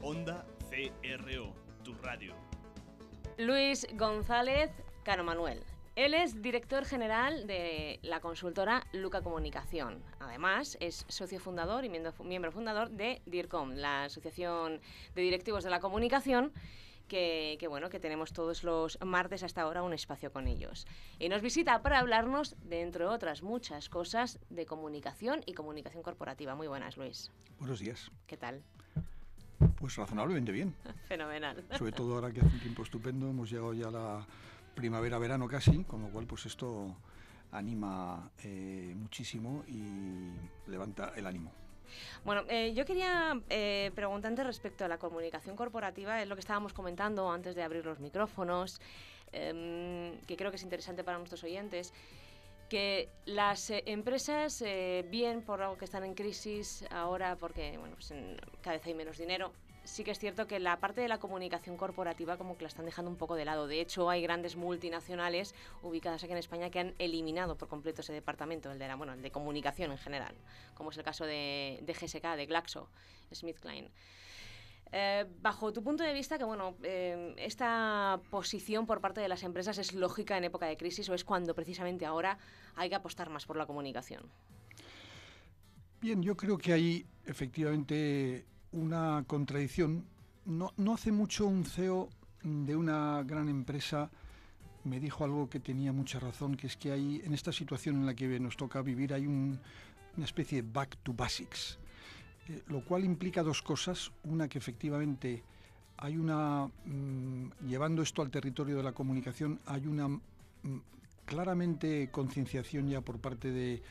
Onda CRO, tu radio. Luis González Cano Manuel. Él es director general de la consultora Luca Comunicación. Además, es socio fundador y miembro fundador de DIRCOM, la Asociación de Directivos de la Comunicación, que tenemos todos los martes hasta ahora un espacio con ellos. Y nos visita para hablarnos de, entre otras muchas cosas, de comunicación y comunicación corporativa. Muy buenas, Luis. Buenos días. ¿Qué tal? Pues razonablemente bien. Fenomenal. Sobre todo ahora que hace un tiempo estupendo, hemos llegado ya a la primavera-verano casi, con lo cual pues esto anima muchísimo y levanta el ánimo. Bueno, yo quería preguntarte respecto a la comunicación corporativa, es lo que estábamos comentando antes de abrir los micrófonos, que creo que es interesante para nuestros oyentes, que las empresas, bien por algo que están en crisis ahora, porque cada vez hay menos dinero, sí que es cierto que la parte de la comunicación corporativa como que la están dejando un poco de lado. De hecho, hay grandes multinacionales ubicadas aquí en España que han eliminado por completo ese departamento, el de comunicación en general, como es el caso de GSK, de GlaxoSmithKline. Bajo tu punto de vista, esta posición por parte de las empresas es lógica en época de crisis o es cuando precisamente ahora hay que apostar más por la comunicación? Bien, yo creo que hay efectivamente una contradicción. No hace mucho un CEO de una gran empresa me dijo algo que tenía mucha razón, que es que hay, en esta situación en la que nos toca vivir, hay una especie de back to basics, lo cual implica dos cosas. Una, que efectivamente hay llevando esto al territorio de la comunicación, hay una claramente concienciación ya por parte de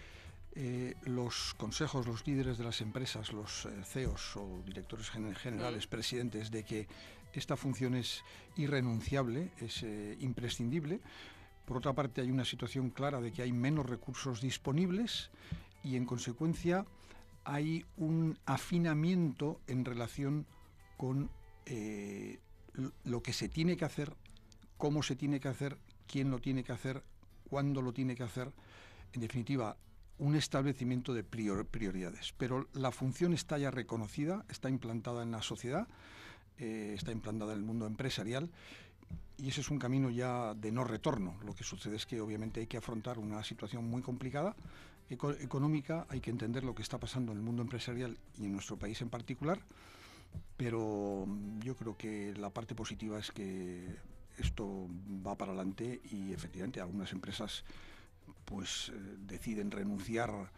los consejos, los líderes de las empresas, los CEOs o directores generales, presidentes, de que esta función es irrenunciable, es imprescindible. Por otra parte, hay una situación clara de que hay menos recursos disponibles y, en consecuencia, hay un afinamiento en relación con lo que se tiene que hacer, cómo se tiene que hacer, quién lo tiene que hacer, cuándo lo tiene que hacer. En definitiva, un establecimiento de prioridades. Pero la función está ya reconocida, está implantada en la sociedad, está implantada en el mundo empresarial, y ese es un camino ya de no retorno. Lo que sucede es que obviamente hay que afrontar una situación muy complicada, económica, hay que entender lo que está pasando en el mundo empresarial y en nuestro país en particular, pero yo creo que la parte positiva es que esto va para adelante y efectivamente algunas empresas pues deciden renunciar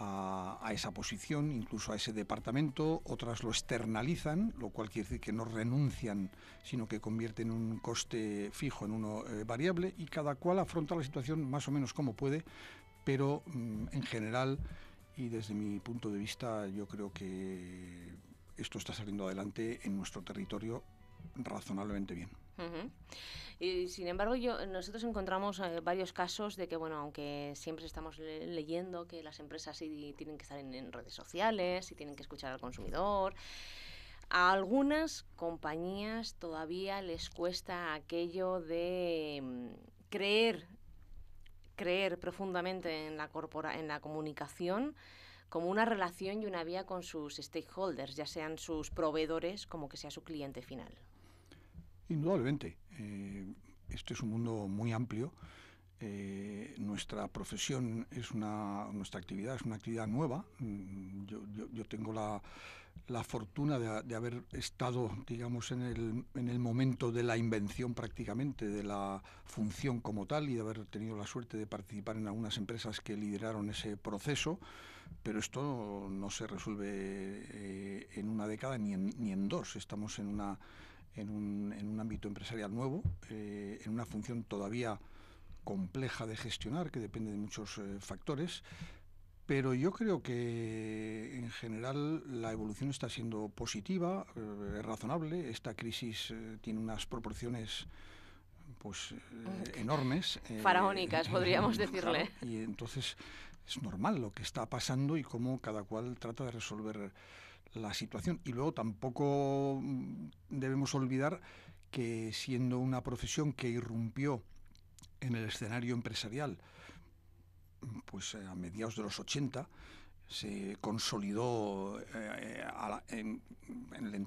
a esa posición, incluso a ese departamento. Otras lo externalizan, lo cual quiere decir que no renuncian, sino que convierten un coste fijo en uno variable, y cada cual afronta la situación más o menos como puede, pero en general y desde mi punto de vista yo creo que esto está saliendo adelante en nuestro territorio razonablemente bien. Uh-huh. Y sin embargo nosotros encontramos varios casos de que, aunque siempre estamos leyendo que las empresas sí tienen que estar en redes sociales y tienen que escuchar al consumidor, a algunas compañías todavía les cuesta aquello de creer profundamente en la comunicación como una relación y una vía con sus stakeholders, ya sean sus proveedores como que sea su cliente final. Indudablemente. Este es un mundo muy amplio. Nuestra profesión nuestra actividad es una actividad nueva. Yo tengo la fortuna de haber estado, digamos, en el momento de la invención prácticamente de la función como tal, y de haber tenido la suerte de participar en algunas empresas que lideraron ese proceso, pero esto no se resuelve en una década ni en dos. Estamos en un ámbito empresarial nuevo, en una función todavía compleja de gestionar, que depende de muchos factores, pero yo creo que en general la evolución está siendo positiva, es razonable. Esta crisis tiene unas proporciones enormes. Faraónicas, podríamos decirle. Claro, y entonces es normal lo que está pasando y cómo cada cual trata de resolver la situación. Y luego tampoco debemos olvidar que, siendo una profesión que irrumpió en el escenario empresarial a mediados de los 80, se consolidó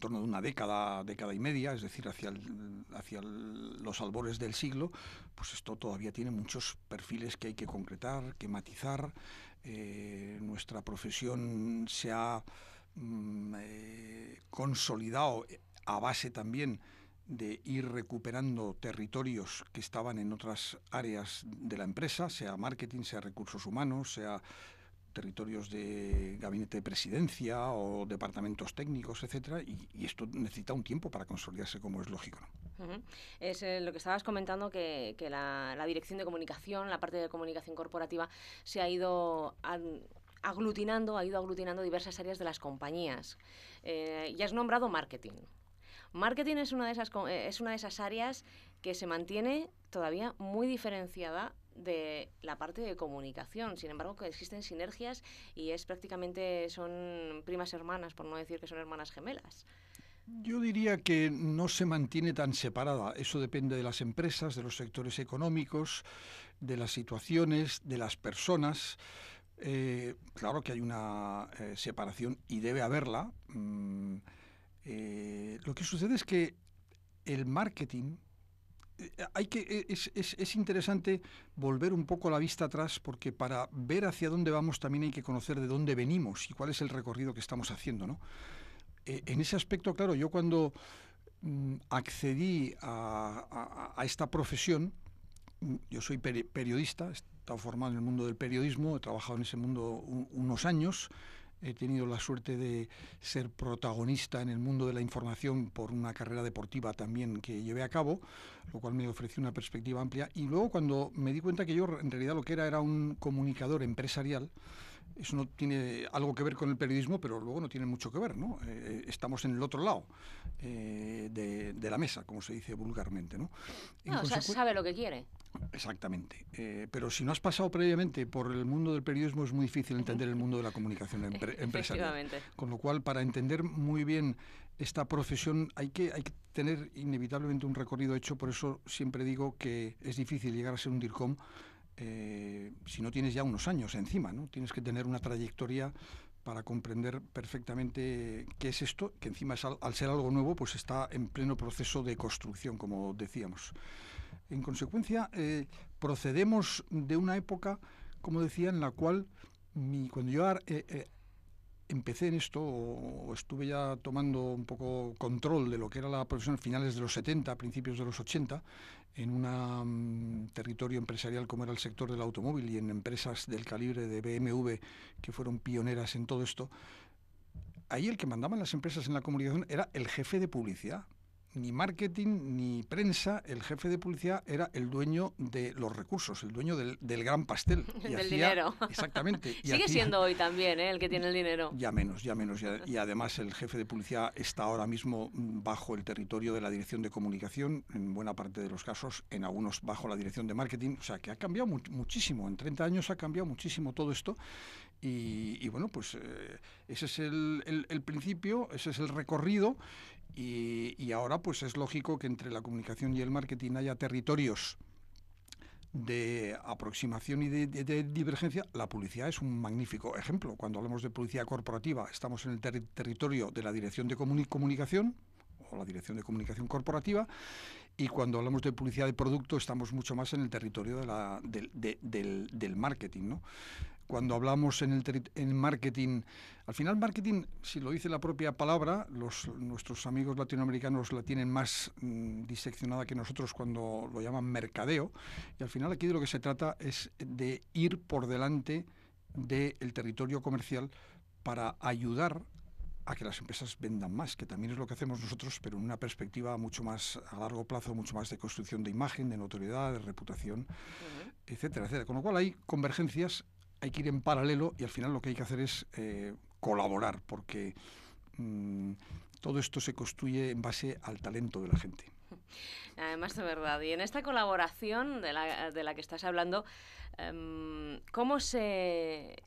torno de una década y media, es decir, hacia los albores del siglo, pues esto todavía tiene muchos perfiles que hay que concretar, que matizar. Nuestra profesión se ha consolidado a base también de ir recuperando territorios que estaban en otras áreas de la empresa, sea marketing, sea recursos humanos, sea territorios de gabinete de presidencia o departamentos técnicos, etcétera, y esto necesita un tiempo para consolidarse, como es lógico, ¿no? Uh-huh. Es lo que estabas comentando, que la dirección de comunicación, la parte de comunicación corporativa, se ha ido aglutinando diversas áreas de las compañías. Y has nombrado marketing. Marketing es una de esas áreas que se mantiene todavía muy diferenciada de la parte de comunicación. Sin embargo, que existen sinergias y son primas hermanas, por no decir que son hermanas gemelas. Yo diría que no se mantiene tan separada. Eso depende de las empresas, de los sectores económicos, de las situaciones, de las personas. Claro que hay una separación y debe haberla. Lo que sucede es que el marketing, es interesante volver un poco la vista atrás, porque para ver hacia dónde vamos también hay que conocer de dónde venimos y cuál es el recorrido que estamos haciendo, ¿no? En ese aspecto, claro, yo cuando accedí a esta profesión, yo soy periodista, he estado formado en el mundo del periodismo, he trabajado en ese mundo unos años. He tenido la suerte de ser protagonista en el mundo de la información por una carrera deportiva también que llevé a cabo, lo cual me ofreció una perspectiva amplia. Y luego, cuando me di cuenta que yo en realidad lo que era un comunicador empresarial, eso no tiene algo que ver con el periodismo, pero luego no tiene mucho que ver, ¿no? Estamos en el otro lado de la mesa, como se dice vulgarmente, ¿no? O sea, sabe lo que quiere. Exactamente. Pero si no has pasado previamente por el mundo del periodismo, es muy difícil entender el mundo de la comunicación empresarial. Con lo cual, para entender muy bien esta profesión hay que tener inevitablemente un recorrido hecho. Por eso siempre digo que es difícil llegar a ser un DIRCOM si no tienes ya unos años encima, ¿no? Tienes que tener una trayectoria para comprender perfectamente qué es esto, que encima al ser algo nuevo, pues está en pleno proceso de construcción, como decíamos. En consecuencia, procedemos de una época, como decía, en la cual cuando yo empecé en esto, o estuve ya tomando un poco control de lo que era la profesión a finales de los 70, principios de los 80, en un territorio empresarial como era el sector del automóvil y en empresas del calibre de BMW, que fueron pioneras en todo esto, ahí el que mandaba en las empresas en la comunicación era el jefe de publicidad. Ni marketing ni prensa, el jefe de publicidad era el dueño de los recursos, el dueño del gran pastel. Del dinero. Exactamente. Sigue siendo hoy también, el que tiene el dinero. Ya menos. Y además el jefe de publicidad está ahora mismo bajo el territorio de la dirección de comunicación, en buena parte de los casos, en algunos bajo la dirección de marketing. O sea, que ha cambiado muchísimo. En 30 años ha cambiado muchísimo todo esto. Y bueno, pues ese es el principio, ese es el recorrido. Y ahora pues es lógico que entre la comunicación y el marketing haya territorios de aproximación y de divergencia. La publicidad es un magnífico ejemplo. Cuando hablamos de publicidad corporativa, estamos en el territorio de la dirección de comunicación o la dirección de comunicación corporativa, y cuando hablamos de publicidad de producto estamos mucho más en el territorio del marketing, ¿no? Cuando hablamos en marketing, al final marketing, si lo dice la propia palabra, nuestros amigos latinoamericanos la tienen más diseccionada que nosotros cuando lo llaman mercadeo, y al final aquí de lo que se trata es de ir por delante del territorio comercial para ayudar a que las empresas vendan más, que también es lo que hacemos nosotros, pero en una perspectiva mucho más a largo plazo, mucho más de construcción de imagen, de notoriedad, de reputación, etcétera, etcétera. Con lo cual hay convergencias, hay que ir en paralelo, y al final lo que hay que hacer es colaborar, porque todo esto se construye en base al talento de la gente. Además, de verdad. Y en esta colaboración de la que estás hablando, ¿cómo se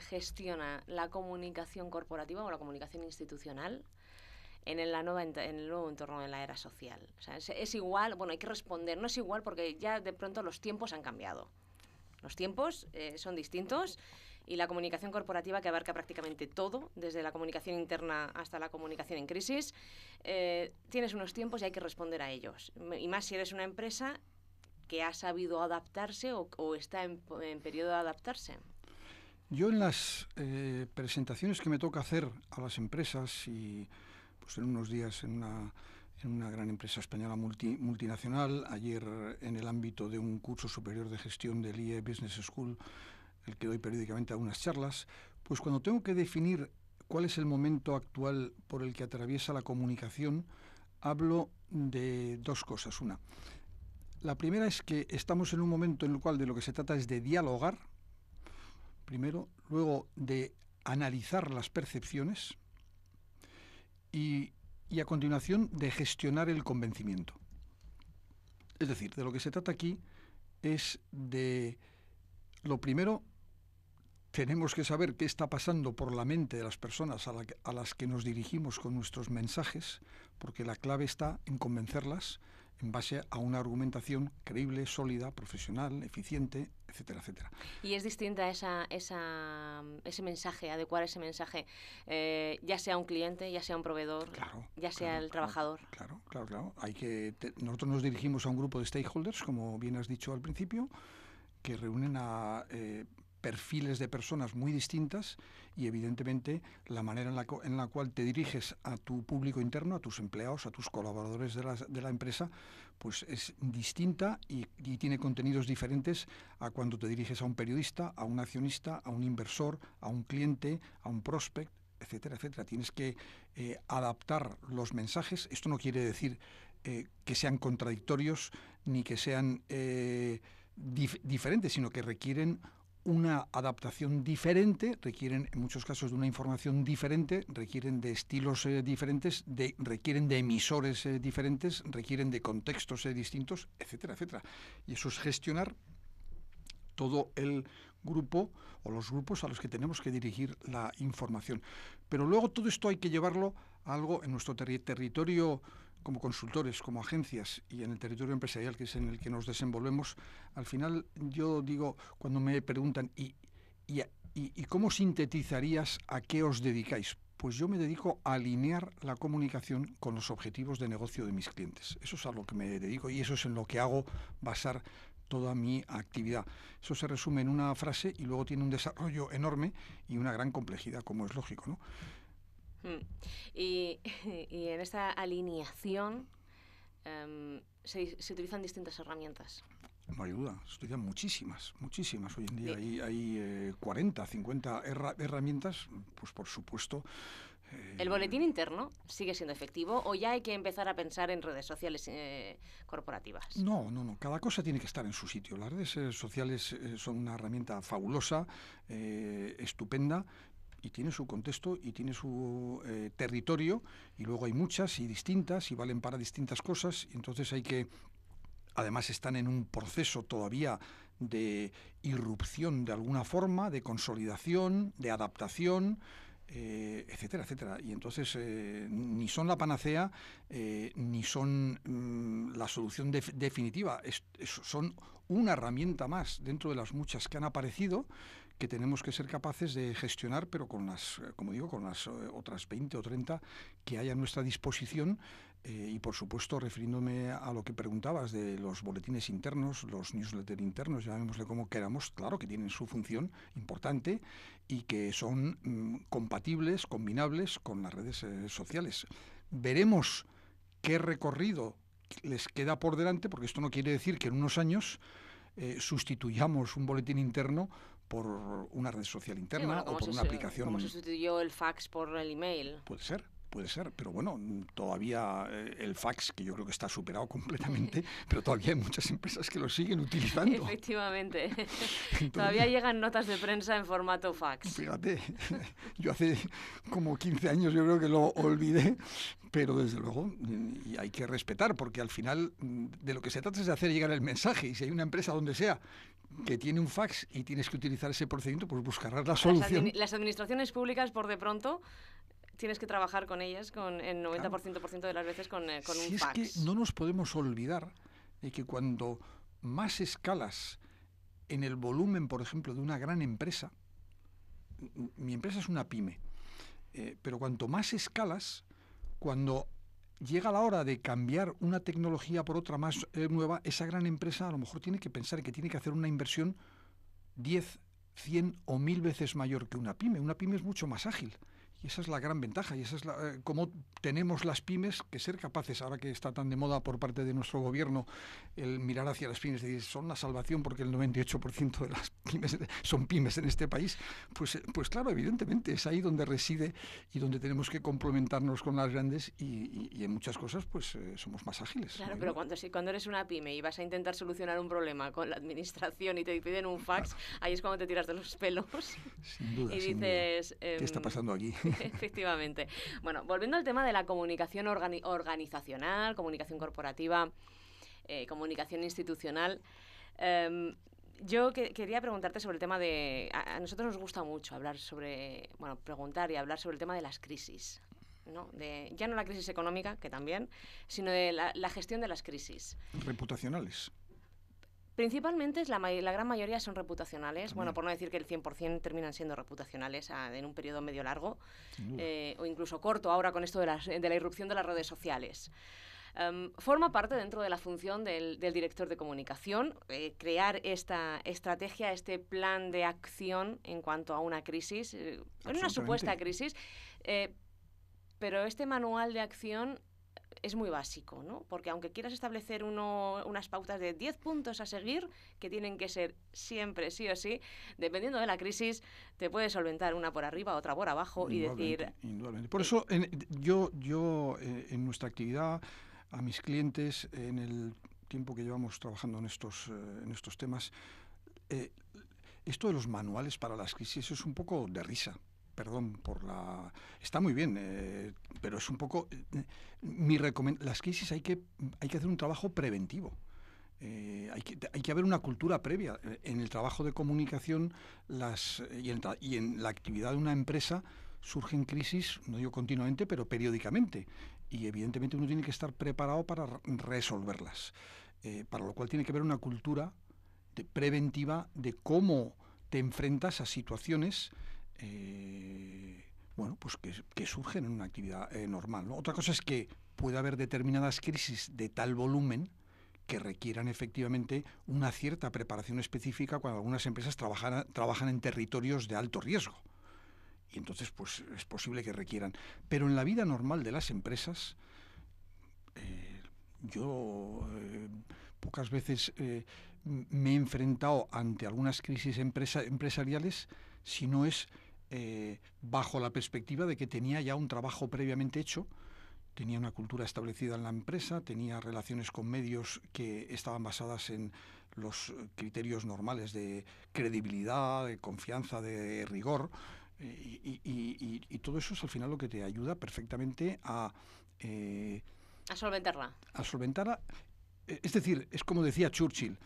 gestiona la comunicación corporativa o la comunicación institucional en el nuevo entorno de la era social? O sea, es igual, bueno, hay que responder, no es igual porque ya de pronto los tiempos han cambiado. Los tiempos son distintos y la comunicación corporativa, que abarca prácticamente todo, desde la comunicación interna hasta la comunicación en crisis. Tienes unos tiempos y hay que responder a ellos. Y más si eres una empresa que ha sabido adaptarse o está en periodo de adaptarse. Yo en las presentaciones que me toca hacer a las empresas, y pues en unos días en una gran empresa española multinacional, ayer en el ámbito de un curso superior de gestión del IE Business School, el que doy periódicamente algunas charlas, pues cuando tengo que definir cuál es el momento actual por el que atraviesa la comunicación, hablo de dos cosas. Una, la primera es que estamos en un momento en el cual de lo que se trata es de dialogar, primero, luego de analizar las percepciones y a continuación de gestionar el convencimiento. Es decir, de lo que se trata aquí es de, lo primero, tenemos que saber qué está pasando por la mente de las personas a las que nos dirigimos con nuestros mensajes, porque la clave está en convencerlas en base a una argumentación creíble, sólida, profesional, eficiente, etcétera, etcétera. Y es distinta ese mensaje, adecuar ese mensaje, ya sea un cliente, ya sea un proveedor, ya sea el trabajador. Claro. Nosotros nos dirigimos a un grupo de stakeholders, como bien has dicho al principio, que reúnen a perfiles de personas muy distintas y evidentemente la manera en la cual te diriges a tu público interno, a tus empleados, a tus colaboradores de la empresa, pues es distinta y tiene contenidos diferentes a cuando te diriges a un periodista, a un accionista, a un inversor, a un cliente, a un prospect, etcétera, etcétera. Tienes que adaptar los mensajes. Esto no quiere decir que sean contradictorios ni que sean diferentes, sino que requieren una adaptación diferente, requieren en muchos casos de una información diferente, requieren de estilos diferentes, requieren de emisores diferentes, requieren de contextos distintos, etcétera, etcétera. Y eso es gestionar todo el grupo o los grupos a los que tenemos que dirigir la información. Pero luego todo esto hay que llevarlo a algo en nuestro territorio como consultores, como agencias y en el territorio empresarial, que es en el que nos desenvolvemos. Al final yo digo, cuando me preguntan ¿y cómo sintetizarías a qué os dedicáis? Pues yo me dedico a alinear la comunicación con los objetivos de negocio de mis clientes. Eso es a lo que me dedico y eso es en lo que hago basar toda mi actividad. Eso se resume en una frase y luego tiene un desarrollo enorme y una gran complejidad, como es lógico, ¿no? Y en esta alineación se utilizan distintas herramientas. No hay duda, se utilizan muchísimas. Hoy en día hay 40, 50 herramientas, pues por supuesto. ¿El boletín interno sigue siendo efectivo o ya hay que empezar a pensar en redes sociales corporativas? No. Cada cosa tiene que estar en su sitio. Las redes sociales son una herramienta fabulosa, estupenda, y tiene su contexto y tiene su territorio, y luego hay muchas y distintas y valen para distintas cosas, y entonces además están en un proceso todavía de irrupción de alguna forma, de consolidación, de adaptación, etcétera, etcétera. Y entonces ni son la panacea ni son la solución definitiva. Son una herramienta más dentro de las muchas que han aparecido, que tenemos que ser capaces de gestionar, pero con las otras 20 o 30 que hay a nuestra disposición. Y por supuesto, refiriéndome a lo que preguntabas de los boletines internos, los newsletters internos, llamémosle como queramos, claro que tienen su función importante y que son compatibles, combinables con las redes sociales. Veremos qué recorrido les queda por delante, porque esto no quiere decir que en unos años sustituyamos un boletín interno por una red social interna o por una aplicación. ¿Cómo se sustituyó el fax por el email? Puede ser, pero bueno, todavía el fax, que yo creo que está superado completamente, pero todavía hay muchas empresas que lo siguen utilizando. Efectivamente. Todavía llegan notas de prensa en formato fax. Fíjate, yo hace como 15 años yo creo que lo olvidé, pero desde luego y hay que respetar, porque al final de lo que se trata es de hacer llegar el mensaje, y si hay una empresa donde sea que tiene un fax y tienes que utilizar ese procedimiento, pues buscarás la solución. Las administraciones públicas, por de pronto, tienes que trabajar con ellas en 90% de las veces con un fax. Es que no nos podemos olvidar de que cuando más escalas en el volumen, por ejemplo, de una gran empresa, mi empresa es una pyme, pero cuanto más escalas, cuando llega la hora de cambiar una tecnología por otra más nueva, esa gran empresa a lo mejor tiene que pensar que tiene que hacer una inversión 10, 100 o 1000 veces mayor que una pyme. Una pyme es mucho más ágil. Y esa es la gran ventaja, y esa es cómo tenemos las pymes que ser capaces, ahora que está tan de moda por parte de nuestro gobierno el mirar hacia las pymes y decir, son la salvación porque el 98% de las pymes son pymes en este país, pues claro, evidentemente es ahí donde reside y donde tenemos que complementarnos con las grandes y en muchas cosas pues somos más ágiles. Claro, pero cuando eres una pyme y vas a intentar solucionar un problema con la administración y te piden un fax, claro, ahí es cuando te tiras de los pelos. Sin duda, y sin dices... duda. ¿Qué está pasando aquí? Efectivamente. Bueno, volviendo al tema de la comunicación organizacional, comunicación corporativa, comunicación institucional, yo quería preguntarte sobre el tema de... A nosotros nos gusta mucho hablar sobre... Bueno, preguntar y hablar sobre el tema de las crisis, ¿no? Ya no la crisis económica, que también, sino de la gestión de las crisis. Reputacionales. Principalmente la gran mayoría son reputacionales, bueno, por no decir que el 100% terminan siendo reputacionales en un periodo medio largo, o incluso corto ahora con esto de la irrupción de las redes sociales. Forma parte dentro de la función del director de comunicación crear esta estrategia, este plan de acción en cuanto a una crisis, en una supuesta crisis, pero este manual de acción es muy básico, ¿no? Porque aunque quieras establecer unas pautas de 10 puntos a seguir, que tienen que ser siempre, sí o sí, dependiendo de la crisis, te puedes solventar una por arriba, otra por abajo y decir... Indudablemente. Por eso yo en nuestra actividad, a mis clientes, en el tiempo que llevamos trabajando en estos temas, esto de los manuales para las crisis es un poco de risa. Perdón por la... Está muy bien, pero es un poco... Las crisis hay que hacer un trabajo preventivo. Hay que haber una cultura previa. En el trabajo de comunicación y en la actividad de una empresa surgen crisis, no digo continuamente, pero periódicamente. Y evidentemente uno tiene que estar preparado para resolverlas. Para lo cual tiene que haber una cultura preventiva de cómo te enfrentas a situaciones... pues que surgen en una actividad normal, ¿no? Otra cosa es que puede haber determinadas crisis de tal volumen que requieran efectivamente una cierta preparación específica cuando algunas empresas trabajan en territorios de alto riesgo. Y entonces pues es posible que requieran. Pero en la vida normal de las empresas, yo pocas veces me he enfrentado ante algunas crisis empresariales si no es bajo la perspectiva de que tenía ya un trabajo previamente hecho, tenía una cultura establecida en la empresa, tenía relaciones con medios que estaban basadas en los criterios normales de credibilidad, de confianza, de rigor, y todo eso es al final lo que te ayuda perfectamente a solventarla. A solventarla. Es decir, es como decía Churchill,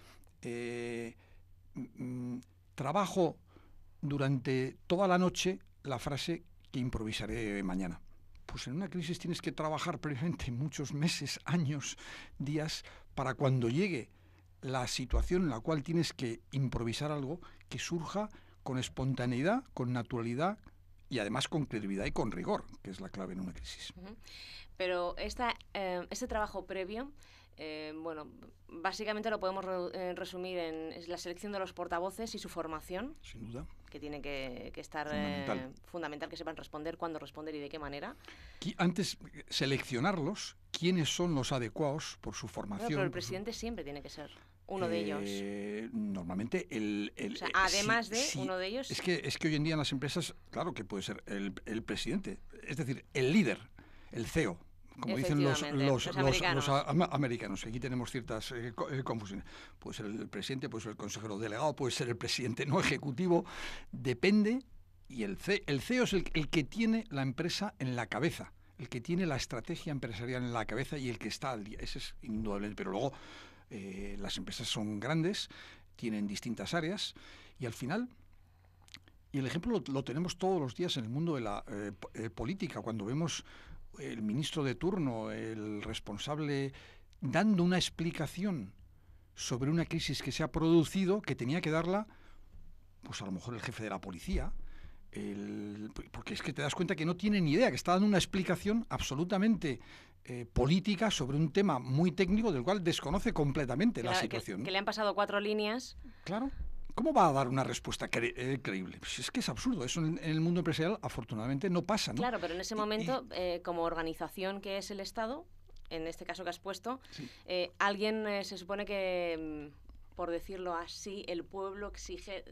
trabajo durante toda la noche la frase que improvisaré mañana. Pues en una crisis tienes que trabajar previamente muchos meses, años, días, para cuando llegue la situación en la cual tienes que improvisar algo que surja con espontaneidad, con naturalidad y además con credibilidad y con rigor, que es la clave en una crisis. Pero este trabajo previo... básicamente lo podemos resumir en la selección de los portavoces y su formación. Sin duda. Que tiene que estar fundamental, que sepan responder, cuándo responder y de qué manera. Antes, seleccionarlos, quiénes son los adecuados por su formación. Pero el presidente siempre tiene que ser uno de ellos. Normalmente además uno de ellos... Es que hoy en día en las empresas, claro que puede ser el presidente, es decir, el líder, el CEO. Como dicen los americanos. Aquí tenemos ciertas confusiones. Puede ser el presidente, puede ser el consejero delegado, puede ser el presidente no ejecutivo. Depende. Y el CEO es el que tiene la empresa en la cabeza, el que tiene la estrategia empresarial en la cabeza y el que está al día. Ese es indudable. Pero luego las empresas son grandes, tienen distintas áreas y al final... Y el ejemplo lo tenemos todos los días en el mundo de la política, cuando vemos... el ministro de turno, el responsable, dando una explicación sobre una crisis que se ha producido, que tenía que darla, pues a lo mejor el jefe de la policía, porque es que te das cuenta que no tiene ni idea, que está dando una explicación absolutamente política sobre un tema muy técnico del cual desconoce completamente la situación. Que le han pasado 4 líneas. Claro. ¿Cómo va a dar una respuesta creíble? Pues es que es absurdo. Eso en el mundo empresarial, afortunadamente, no pasa, ¿no? Claro, pero en ese momento, como organización que es el Estado, en este caso que has puesto, Sí. Alguien se supone que, por decirlo así, el pueblo exige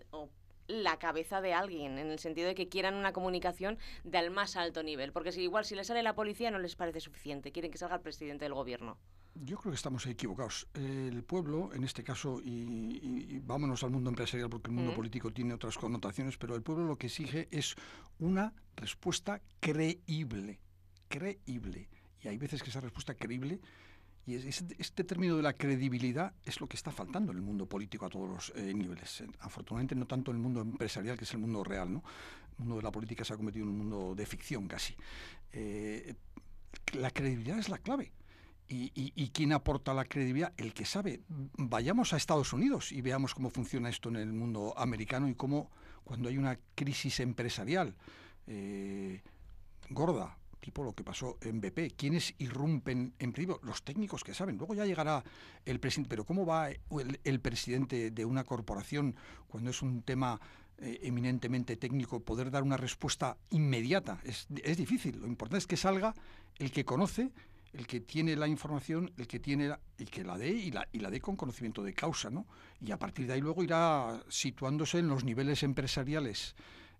la cabeza de alguien, en el sentido de que quieran una comunicación del más alto nivel. Porque si le sale la policía no les parece suficiente, quieren que salga el presidente del gobierno. Yo creo que estamos equivocados. El pueblo, en este caso, y vámonos al mundo empresarial porque el mundo político tiene otras connotaciones, pero el pueblo lo que exige es una respuesta creíble. Creíble. Y hay veces que esa respuesta creíble, y este término de la credibilidad es lo que está faltando en el mundo político a todos los niveles. Afortunadamente no tanto en el mundo empresarial, que es el mundo real, ¿no? El mundo de la política se ha convertido en un mundo de ficción casi. La credibilidad es la clave. ¿Y quién aporta la credibilidad? El que sabe. Vayamos a Estados Unidos y veamos cómo funciona esto en el mundo americano y cómo cuando hay una crisis empresarial gorda, tipo lo que pasó en BP, ¿quiénes irrumpen en principio? Los técnicos que saben. Luego ya llegará el presidente. Pero ¿cómo va el presidente de una corporación cuando es un tema eminentemente técnico poder dar una respuesta inmediata? Es difícil. Lo importante es que salga el que conoce, el que tiene la información, el que la dé y la dé con conocimiento de causa, ¿no? Y a partir de ahí luego irá situándose en los niveles empresariales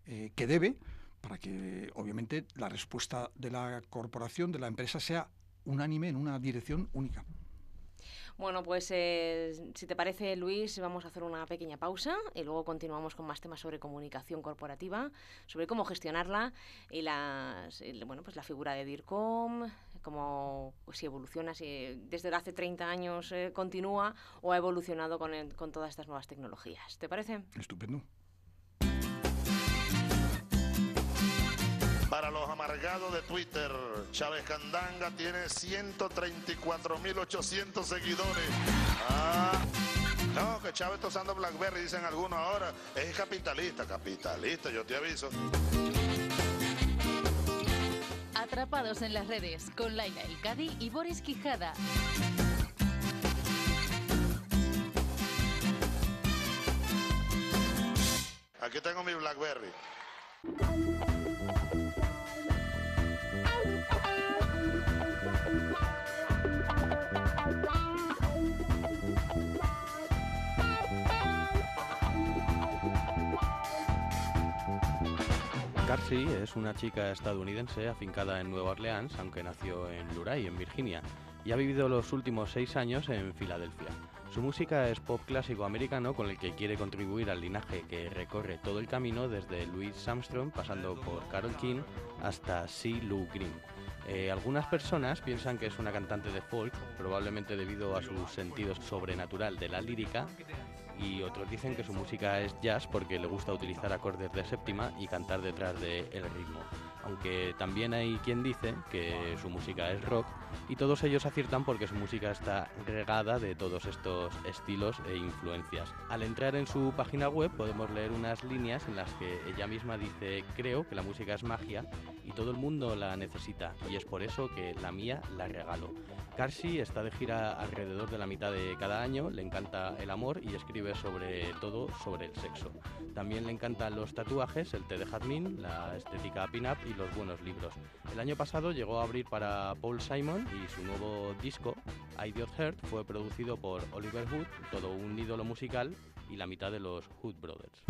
que debe, para que obviamente la respuesta de la corporación, de la empresa, sea unánime en una dirección única. Bueno, pues si te parece, Luis, vamos a hacer una pequeña pausa y luego continuamos con más temas sobre comunicación corporativa, sobre cómo gestionarla y la figura de DIRCOM, cómo si evoluciona, si desde hace 30 años continúa o ha evolucionado con todas estas nuevas tecnologías. ¿Te parece? Estupendo. Para los amargados de Twitter, Chávez Candanga tiene 134.800 seguidores. No, que Chávez está usando BlackBerry, dicen algunos ahora. Es capitalista, yo te aviso. Atrapados en las redes, con Laila Elcadi y Boris Quijada. Aquí tengo mi BlackBerry. Carsie es una chica estadounidense afincada en Nueva Orleans, aunque nació en Luray, en Virginia, y ha vivido los últimos 6 años en Filadelfia. Su música es pop clásico americano con el que quiere contribuir al linaje que recorre todo el camino desde Louis Armstrong, pasando por Carole King hasta C. Lou Green. Algunas personas piensan que es una cantante de folk, probablemente debido a su sentido sobrenatural de la lírica, y otros dicen que su música es jazz porque le gusta utilizar acordes de séptima y cantar detrás del ritmo. Aunque también hay quien dice que su música es rock, y todos ellos aciertan porque su música está regada de todos estos estilos e influencias. Al entrar en su página web podemos leer unas líneas en las que ella misma dice: creo que la música es magia y todo el mundo la necesita, y es por eso que la mía la regalo. Carsie está de gira alrededor de la mitad de cada año, le encanta el amor y escribe sobre todo sobre el sexo. También le encantan los tatuajes, el té de jazmín, la estética pin-up y los buenos libros. El año pasado llegó a abrir para Paul Simon y su nuevo disco, Idiot Heart, fue producido por Oliver Hood, todo un ídolo musical y la mitad de los Hood Brothers.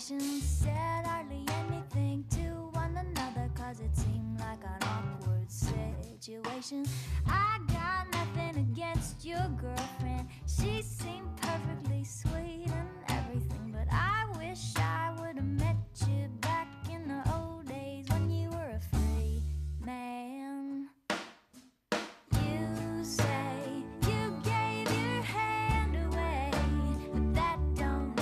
Said hardly anything to one another, cause it seemed like an awkward situation. I got nothing against your girlfriend, she seemed perfectly sweet and everything, but I wish I would have met you back in the old days when you were a free man. You say you gave your hand away, but that don't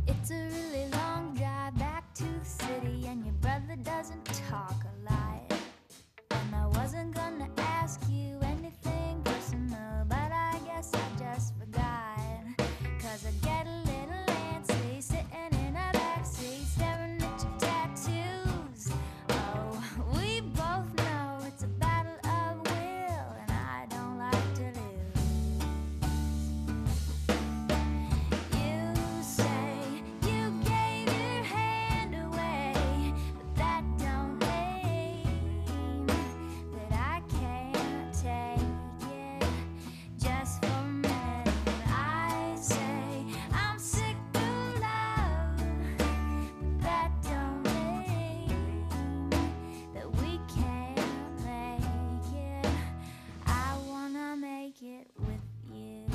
It's a really long drive back to the city, and your brother doesn't talk a lot. And I wasn't gonna ask you anything personal, but I guess I just forgot. 'Cause I get a little antsy sitting in a backseat staring at your tattoos. Oh, we both know it's a battle of will, and I don't like to lose. You say you gave your hand away, but that don't mean that I can't take it just for a minute. I say I'm sick of love, but that don't mean that we can't make it. I wanna make it with you.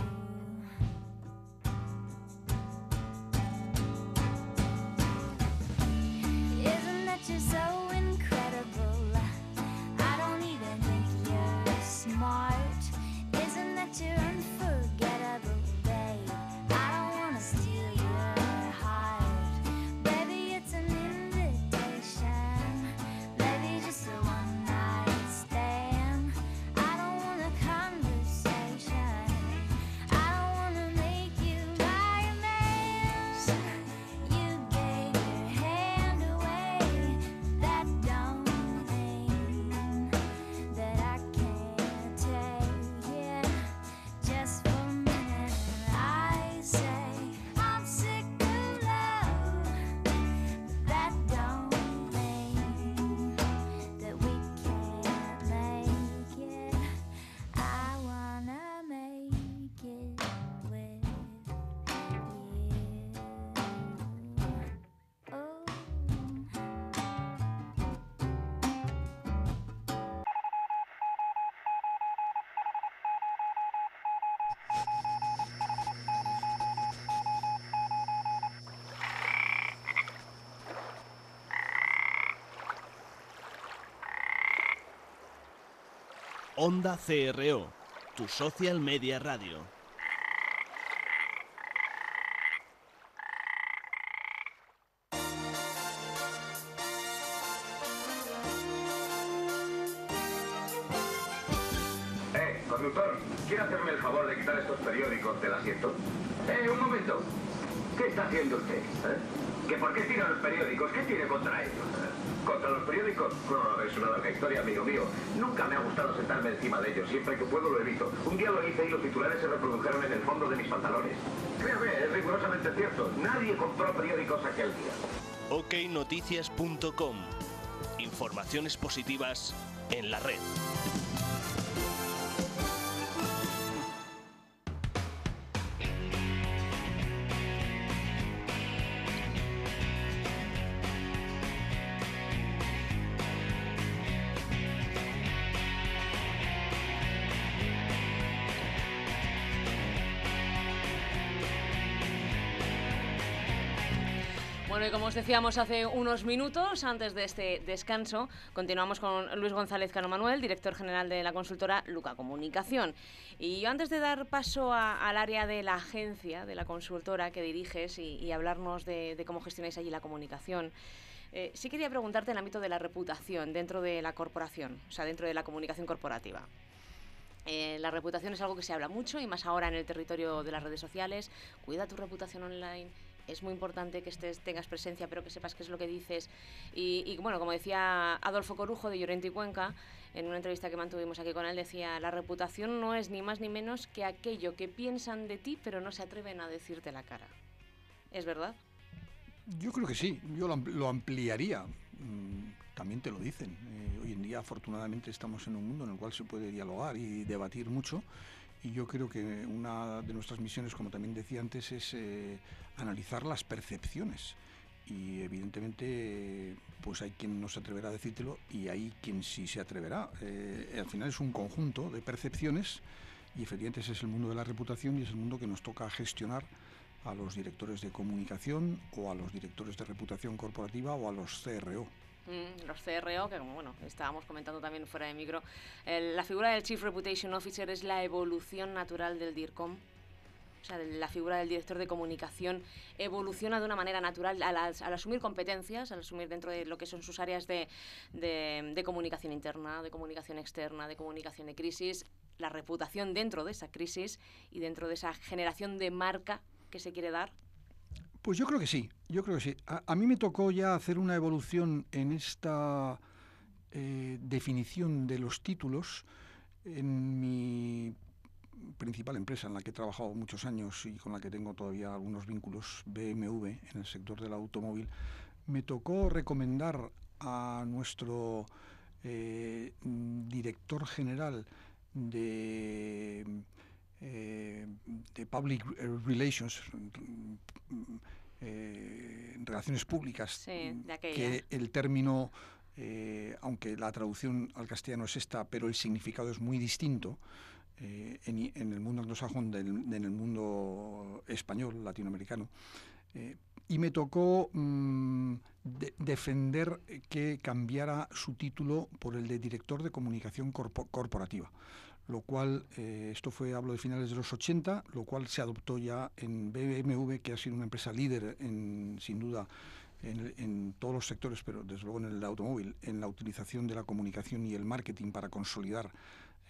Isn't that just so incredible? I don't even think you're smart. Isn't that you're unforgettable, babe? I don't wanna steal your heart. Baby, it's an invitation. Maybe just a one night stand. I don't want a conversation. I don't wanna make you my man. You gave your hand away. That don't mean that I can't take it just for a minute. I say I'm sick of love, but that don't mean that we can't make it. I wanna make it with you. Oh. Onda CRO, tu social media radio. Conductor, ¿quiere hacerme el favor de quitar estos periódicos del asiento? Un momento. ¿Qué está haciendo usted? ¿Que por qué tira los periódicos? ¿Qué tiene contra ellos? ¿Contra los periódicos? No, es una larga historia, amigo mío. Nunca me ha gustado sentarme encima de ellos. Siempre que puedo lo evito. Un día lo hice y los titulares se reprodujeron en el fondo de mis pantalones. Créame, es rigurosamente cierto. Nadie compró periódicos aquel día. oknoticias.com. Informaciones positivas en la red. Bueno, y como os decíamos hace unos minutos, antes de este descanso, continuamos con Luis González Cano Manuel, director general de la consultora Luca Comunicación. Y yo, antes de dar paso al área de la agencia, de la consultora que diriges y hablarnos de cómo gestionáis allí la comunicación, sí quería preguntarte en el ámbito de la reputación dentro de la corporación, o sea, dentro de la comunicación corporativa. La reputación es algo que se habla mucho y más ahora en el territorio de las redes sociales. Cuida tu reputación online. Es muy importante que tengas presencia, pero que sepas qué es lo que dices. Y bueno, como decía Adolfo Corujo de Llorente y Cuenca, en una entrevista que mantuvimos aquí con él, decía: la reputación no es ni más ni menos que aquello que piensan de ti, pero no se atreven a decirte la cara. ¿Es verdad? Yo creo que sí, yo lo ampliaría. También te lo dicen. Hoy en día, afortunadamente, estamos en un mundo en el cual se puede dialogar y debatir mucho. Y yo creo que una de nuestras misiones, como también decía antes, es analizar las percepciones. Y evidentemente, pues hay quien no se atreverá a decírtelo y hay quien sí se atreverá. Al final es un conjunto de percepciones y efectivamente ese es el mundo de la reputación y es el mundo que nos toca gestionar a los directores de comunicación o a los directores de reputación corporativa o a los CRO. Los CRO, que como bueno, estábamos comentando también fuera de micro, la figura del Chief Reputation Officer es la evolución natural del DIRCOM. O sea, la figura del director de comunicación evoluciona de una manera natural al asumir competencias, al asumir dentro de lo que son sus áreas de comunicación interna, de comunicación externa, de comunicación de crisis, la reputación dentro de esa crisis y dentro de esa generación de marca que se quiere dar. Pues yo creo que sí, yo creo que sí. A mí me tocó ya hacer una evolución en esta definición de los títulos en mi principal empresa en la que he trabajado muchos años y con la que tengo todavía algunos vínculos, BMW, en el sector del automóvil. Me tocó recomendar a nuestro director general de Public Relations, relaciones públicas, Sí, de aquella. que el término, aunque la traducción al castellano es esta, pero el significado es muy distinto en el mundo anglosajón en el mundo español, latinoamericano. Y me tocó defender que cambiara su título por el de director de comunicación corporativa, lo cual, hablo de finales de los 80, lo cual se adoptó ya en BMW, que ha sido una empresa líder, sin duda, en todos los sectores, pero desde luego en el automóvil, en la utilización de la comunicación y el marketing para consolidar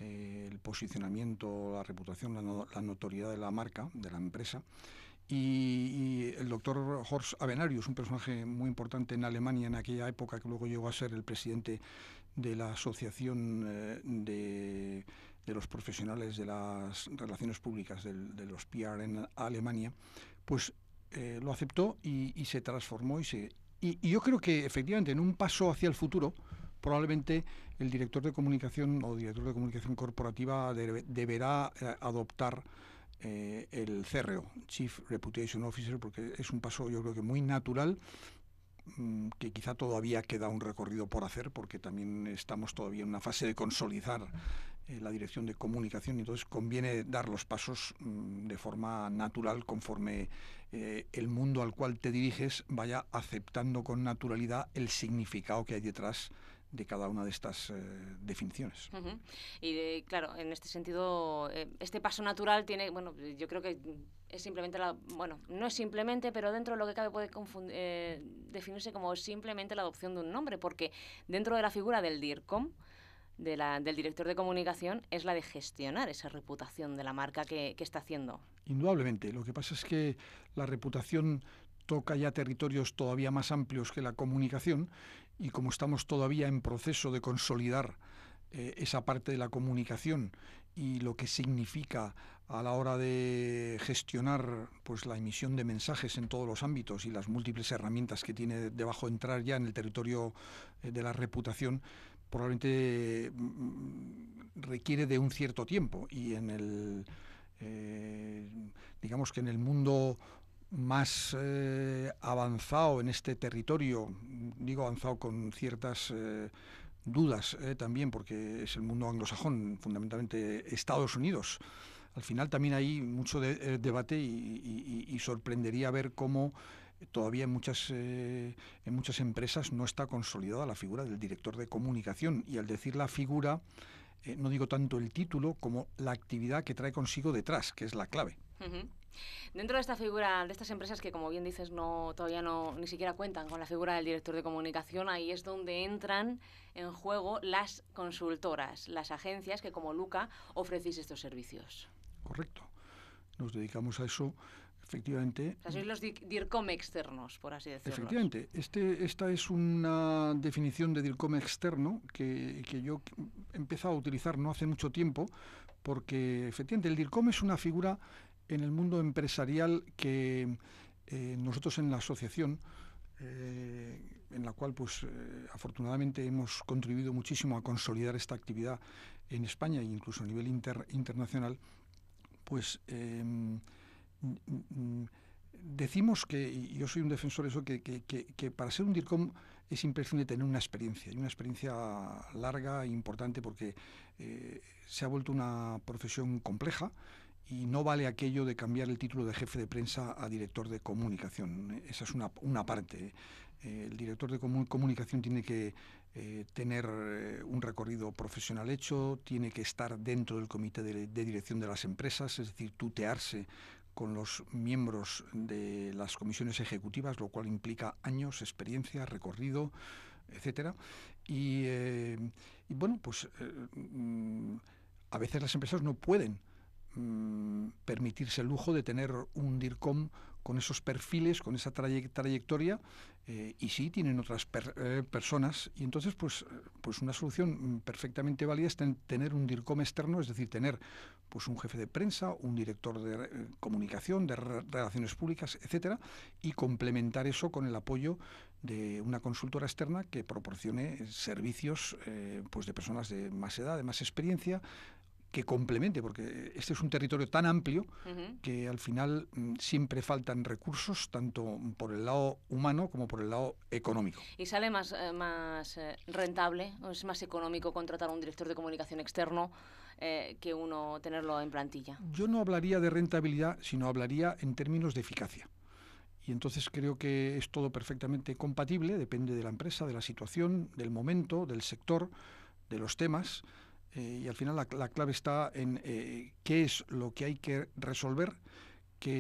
el posicionamiento, la reputación, la notoriedad de la marca, de la empresa. Y el doctor Horst Avenarius, un personaje muy importante en Alemania en aquella época, que luego llegó a ser el presidente de la Asociación de los Profesionales de las Relaciones Públicas, de los PR en Alemania, pues lo aceptó y se transformó. Y yo creo que efectivamente en un paso hacia el futuro, probablemente el director de comunicación o director de comunicación corporativa deberá adoptar el CRO, Chief Reputation Officer, porque es un paso, yo creo que muy natural, que quizá todavía queda un recorrido por hacer, porque también estamos todavía en una fase de consolidar la dirección de comunicación, y entonces conviene dar los pasos de forma natural conforme el mundo al cual te diriges vaya aceptando con naturalidad el significado que hay detrás de cada una de estas definiciones. Uh-huh. Y claro, en este sentido, este paso natural tiene, bueno, yo creo que es simplemente no es simplemente, pero dentro de lo que cabe puede definirse como simplemente la adopción de un nombre, porque dentro de la figura del DIRCOM, del director de comunicación, es la de gestionar esa reputación de la marca que está haciendo. Indudablemente. Lo que pasa es que la reputación toca ya territorios todavía más amplios que la comunicación, y como estamos todavía en proceso de consolidar esa parte de la comunicación y lo que significa a la hora de gestionar pues la emisión de mensajes en todos los ámbitos y las múltiples herramientas que tiene debajo, entrar ya en el territorio de la reputación, probablemente requiere de un cierto tiempo, y en el digamos que en el mundo más avanzado en este territorio, digo avanzado con ciertas dudas también, porque es el mundo anglosajón, fundamentalmente Estados Unidos. Al final también hay mucho debate y sorprendería ver cómo todavía en muchas empresas no está consolidada la figura del director de comunicación, y al decir la figura, no digo tanto el título como la actividad que trae consigo detrás, que es la clave. Uh-huh. Dentro de esta figura, de estas empresas que, como bien dices, todavía ni siquiera cuentan con la figura del director de comunicación, ahí es donde entran en juego las consultoras, las agencias que, como Luca, ofrecéis estos servicios. Correcto. Nos dedicamos a eso, efectivamente. O sea, sois los DIRCOM externos, por así decirlo. Efectivamente. Esta es una definición de DIRCOM externo que yo he empezado a utilizar no hace mucho tiempo, porque efectivamente el DIRCOM es una figura en el mundo empresarial que nosotros en la asociación, en la cual pues afortunadamente hemos contribuido muchísimo a consolidar esta actividad en España e incluso a nivel internacional, pues decimos que, y yo soy un defensor de eso, que para ser un DIRCOM es imprescindible tener una experiencia, y una experiencia larga e importante, porque se ha vuelto una profesión compleja, y no vale aquello de cambiar el título de jefe de prensa a director de comunicación. Esa es una parte. El director de comunicación tiene que tener un recorrido profesional hecho, tiene que estar dentro del comité de dirección de las empresas, es decir, tutearse con los miembros de las comisiones ejecutivas, lo cual implica años, experiencia, recorrido, etcétera. Y bueno, pues a veces las empresas no pueden permitirse el lujo de tener un DIRCOM con esos perfiles, con esa trayectoria, y sí tienen otras personas, y entonces pues una solución perfectamente válida es tener un DIRCOM externo, es decir, tener pues un jefe de prensa, un director de comunicación, de relaciones públicas, etcétera, y complementar eso con el apoyo de una consultora externa que proporcione servicios pues de personas de más edad, de más experiencia, que complemente, porque este es un territorio tan amplio que al final siempre faltan recursos, tanto por el lado humano como por el lado económico. ¿Y sale más rentable o es más económico contratar a un director de comunicación externo que uno tenerlo en plantilla? Yo no hablaría de rentabilidad, sino hablaría en términos de eficacia. Y entonces creo que es todo perfectamente compatible, depende de la empresa, de la situación, del momento, del sector, de los temas. Y al final la clave está en qué es lo que hay que resolver,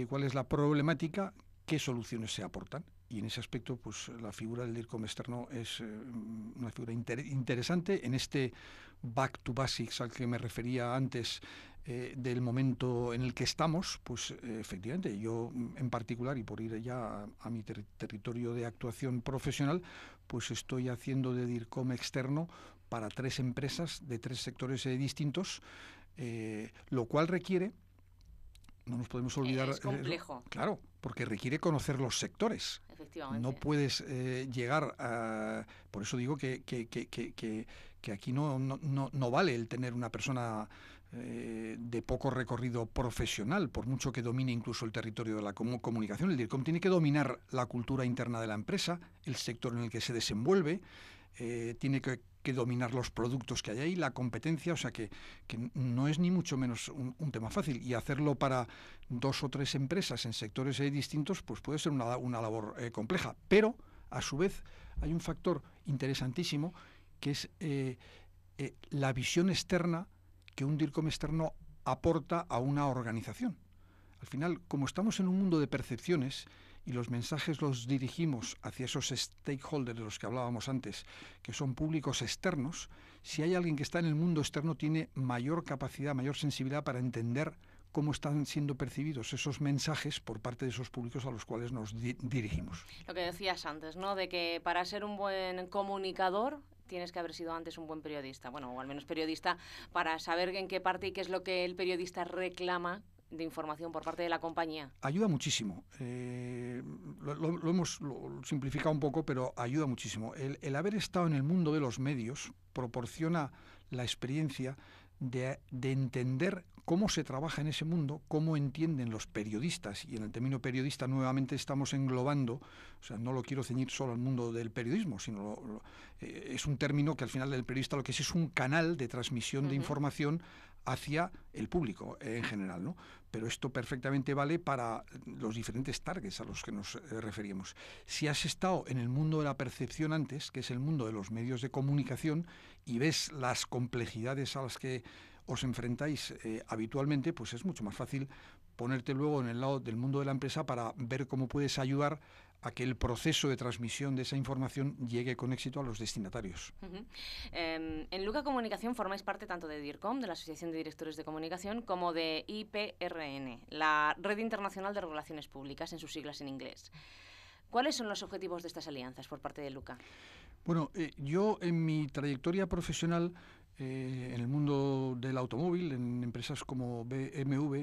cuál es la problemática, qué soluciones se aportan. Y en ese aspecto, pues la figura del DIRCOM externo es una figura interesante. En este back to basics al que me refería antes, del momento en el que estamos, pues efectivamente, yo en particular, y por ir ya a mi territorio de actuación profesional, pues estoy haciendo de DIRCOM externo para 3 empresas de 3 sectores distintos, lo cual requiere, no nos podemos olvidar... Es complejo. Claro, porque requiere conocer los sectores. Efectivamente. No puedes llegar a... Por eso digo que aquí no vale el tener una persona de poco recorrido profesional, por mucho que domine incluso el territorio de la comunicación. El DIRCOM tiene que dominar la cultura interna de la empresa, el sector en el que se desenvuelve, tiene que dominar los productos que hay ahí, la competencia, o sea que no es ni mucho menos un tema fácil, y hacerlo para 2 o 3 empresas en sectores distintos pues puede ser una labor compleja, pero a su vez hay un factor interesantísimo que es la visión externa que un DIRCOM externo aporta a una organización. Al final, como estamos en un mundo de percepciones y los mensajes los dirigimos hacia esos stakeholders de los que hablábamos antes, que son públicos externos, si hay alguien que está en el mundo externo tiene mayor capacidad, mayor sensibilidad para entender cómo están siendo percibidos esos mensajes por parte de esos públicos a los cuales nos dirigimos. Lo que decías antes, ¿no? De que para ser un buen comunicador tienes que haber sido antes un buen periodista, bueno, o al menos periodista, para saber en qué parte y qué es lo que el periodista reclama de información por parte de la compañía. Ayuda muchísimo. Lo hemos simplificado un poco, pero ayuda muchísimo. El haber estado en el mundo de los medios proporciona la experiencia de entender cómo se trabaja en ese mundo, cómo entienden los periodistas, y en el término periodista nuevamente estamos englobando, o sea, no lo quiero ceñir solo al mundo del periodismo, sino es un término que al final del periodista lo que es un canal de transmisión de información hacia el público en general, ¿no? Pero esto perfectamente vale para los diferentes targets a los que nos referimos. Si has estado en el mundo de la percepción antes, que es el mundo de los medios de comunicación, y ves las complejidades a las que os enfrentáis habitualmente, pues es mucho más fácil ponerte luego en el lado del mundo de la empresa para ver cómo puedes ayudar a que el proceso de transmisión de esa información llegue con éxito a los destinatarios. En Luca Comunicación formáis parte tanto de DIRCOM, de la Asociación de Directores de Comunicación, como de IPRN, la Red Internacional de Relaciones Públicas, en sus siglas en inglés. ¿Cuáles son los objetivos de estas alianzas por parte de Luca? Bueno, yo en mi trayectoria profesional en el mundo del automóvil, en empresas como BMW,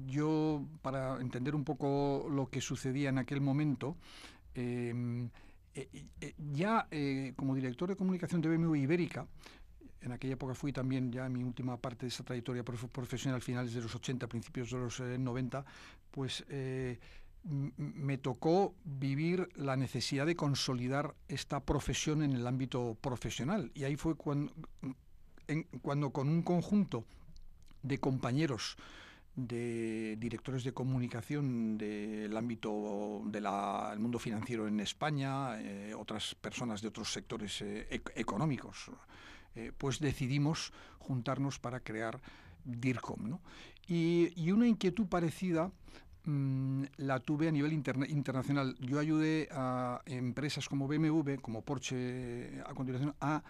yo, para entender un poco lo que sucedía en aquel momento, como director de comunicación de BMW Ibérica, en aquella época fui también ya en mi última parte de esa trayectoria profesional, finales de los 80, principios de los 90, pues me tocó vivir la necesidad de consolidar esta profesión en el ámbito profesional. Y ahí fue cuando con un conjunto de compañeros, de directores de comunicación del ámbito del mundo financiero en España, otras personas de otros sectores económicos, pues decidimos juntarnos para crear DIRCOM, ¿no? Y una inquietud parecida la tuve a nivel internacional. Yo ayudé a empresas como BMW, como Porsche a continuación, a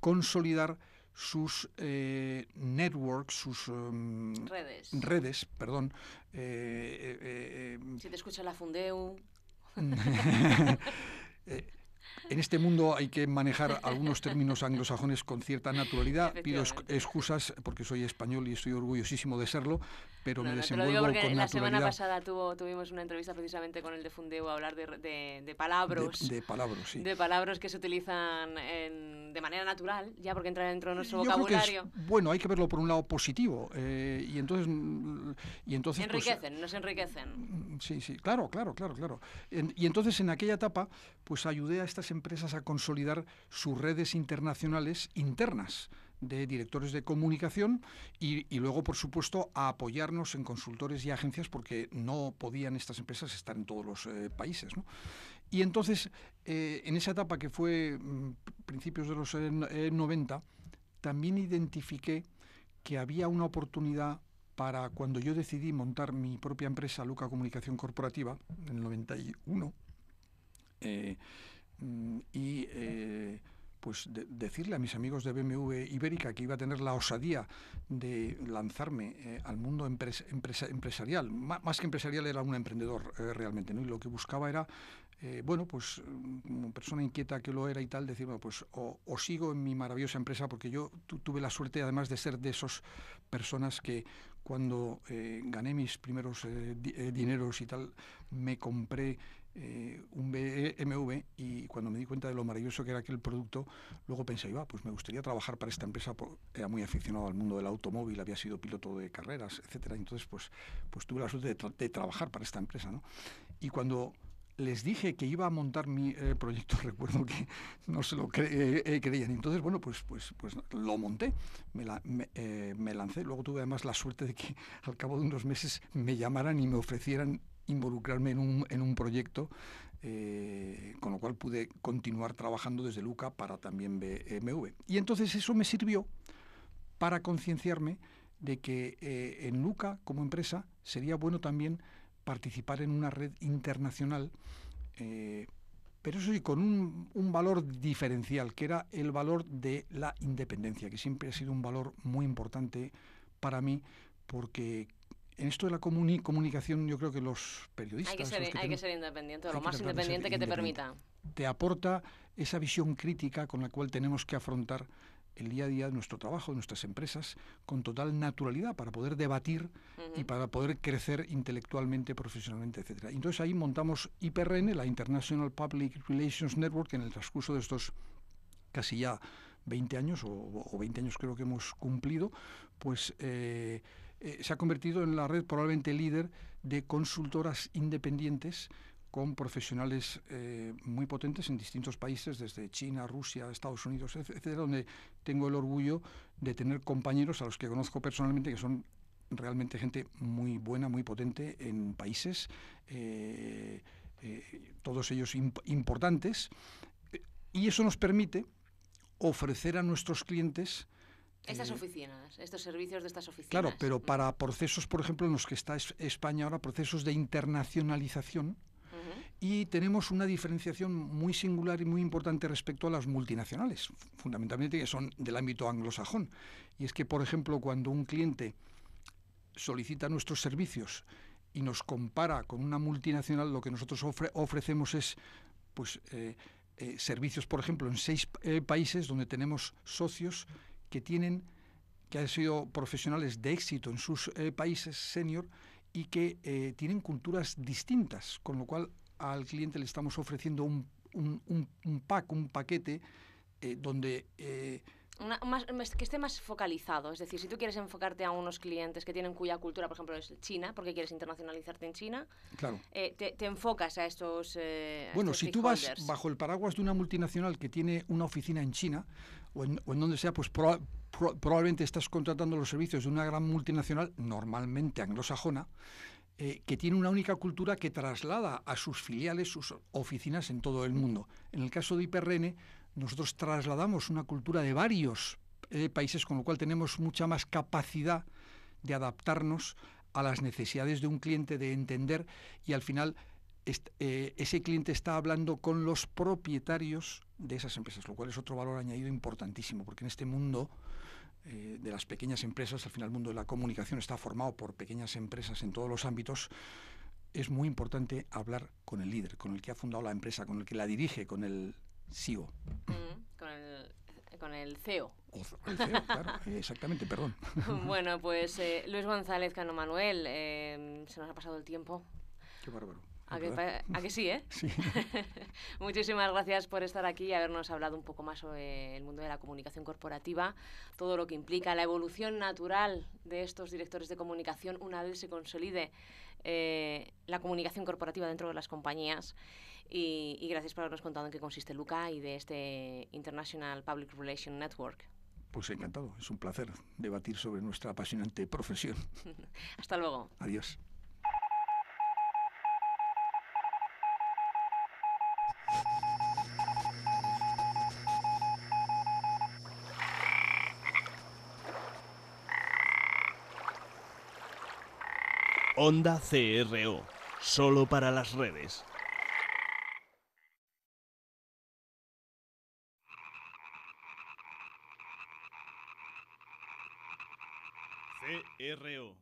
consolidar sus networks, sus redes, perdón. Si te escucha la Fundeu. En este mundo hay que manejar algunos términos anglosajones con cierta naturalidad. Pido excusas porque soy español y estoy orgullosísimo de serlo, pero me desenvuelvo con naturalidad. La semana pasada tuvimos una entrevista precisamente con el de Fundeu a hablar de palabras. De palabras, sí. De palabras que se utilizan de manera natural, ya porque entra dentro de nuestro vocabulario. Bueno, hay que verlo por un lado positivo. Y entonces enriquecen, pues, nos enriquecen. Sí, claro. Y entonces en aquella etapa pues ayudé a estas empresas a consolidar sus redes internacionales internas de directores de comunicación y luego, por supuesto, a apoyarnos en consultores y agencias porque no podían estas empresas estar en todos los países, ¿no? Y entonces, en esa etapa que fue principios de los 90, también identifiqué que había una oportunidad para cuando yo decidí montar mi propia empresa, Luca Comunicación Corporativa, en el 91, pues decirle a mis amigos de BMW Ibérica que iba a tener la osadía de lanzarme al mundo empresarial. Más que empresarial, era un emprendedor realmente, ¿no? Y lo que buscaba era, pues como persona inquieta que lo era y tal, decir, bueno, pues o sigo en mi maravillosa empresa, porque yo tuve la suerte además de ser de esas personas que cuando gané mis primeros dineros y tal, me compré un BMW y cuando me di cuenta de lo maravilloso que era aquel producto, luego pensé, pues me gustaría trabajar para esta empresa, era muy aficionado al mundo del automóvil, había sido piloto de carreras, etcétera, entonces pues tuve la suerte de trabajar para esta empresa, ¿no? Y cuando les dije que iba a montar mi proyecto, recuerdo que no se lo creían. Entonces, pues lo monté, me lancé. Luego tuve además la suerte de que al cabo de unos meses me llamaran y me ofrecieran involucrarme en un proyecto, con lo cual pude continuar trabajando desde Luca para también BMW. Y entonces eso me sirvió para concienciarme de que en Luca, como empresa, sería bueno también participar en una red internacional, pero eso sí, con un valor diferencial, que era el valor de la independencia, que siempre ha sido un valor muy importante para mí, porque en esto de la comunicación yo creo que los periodistas... Hay que ser independiente, lo más independiente que te permita. Te aporta esa visión crítica con la cual tenemos que afrontar el día a día de nuestro trabajo, de nuestras empresas, con total naturalidad, para poder debatir y para poder crecer intelectualmente, profesionalmente, etcétera. Entonces ahí montamos IPRN, la International Public Relations Network, en el transcurso de estos casi ya 20 años, o 20 años creo que hemos cumplido, pues se ha convertido en la red probablemente líder de consultoras independientes con profesionales muy potentes en distintos países, desde China, Rusia, Estados Unidos, etcétera, donde tengo el orgullo de tener compañeros a los que conozco personalmente, que son realmente gente muy buena, muy potente en países, todos ellos importantes, y eso nos permite ofrecer a nuestros clientes estas oficinas, estos servicios de estas oficinas. Claro, pero para procesos, por ejemplo, en los que está España ahora, procesos de internacionalización, y tenemos una diferenciación muy singular y muy importante respecto a las multinacionales, fundamentalmente que son del ámbito anglosajón. Y es que, por ejemplo, cuando un cliente solicita nuestros servicios y nos compara con una multinacional, lo que nosotros ofrecemos es servicios, por ejemplo, en 6 países donde tenemos socios que han sido profesionales de éxito en sus países senior y que tienen culturas distintas, con lo cual al cliente le estamos ofreciendo un paquete donde... que esté más focalizado, es decir, si tú quieres enfocarte a unos clientes que tienen cuya cultura, por ejemplo, es China, porque quieres internacionalizarte en China, claro, te enfocas a estos si tú vas bajo el paraguas de una multinacional que tiene una oficina en China o en donde sea, pues probablemente estás contratando los servicios de una gran multinacional, normalmente anglosajona, que tiene una única cultura que traslada a sus filiales, sus oficinas en todo el mundo. En el caso de IPRN, nosotros trasladamos una cultura de varios países, con lo cual tenemos mucha más capacidad de adaptarnos a las necesidades de un cliente, de entender, y al final ese cliente está hablando con los propietarios de esas empresas, lo cual es otro valor añadido importantísimo, porque en este mundo de las pequeñas empresas, al final el mundo de la comunicación está formado por pequeñas empresas en todos los ámbitos. Es muy importante hablar con el líder, con el que ha fundado la empresa, con el que la dirige, con el CEO. Con el CEO. El CEO, claro, exactamente, perdón. Bueno, pues Luis González Cano Manuel, se nos ha pasado el tiempo. Qué bárbaro. ¿A que sí, eh? Sí. Muchísimas gracias por estar aquí y habernos hablado un poco más sobre el mundo de la comunicación corporativa, todo lo que implica la evolución natural de estos directores de comunicación una vez se consolide la comunicación corporativa dentro de las compañías. Y gracias por habernos contado en qué consiste LUCA y de este International Public Relations Network. Pues encantado, es un placer debatir sobre nuestra apasionante profesión. Hasta luego. Adiós. Onda CRO, solo para las redes. CRO.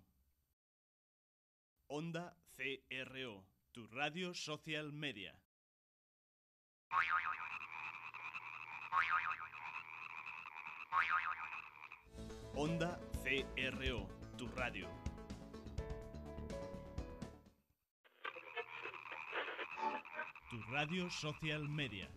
Onda CRO, tu radio social media. Onda CRO, tu radio. Tu radio social media.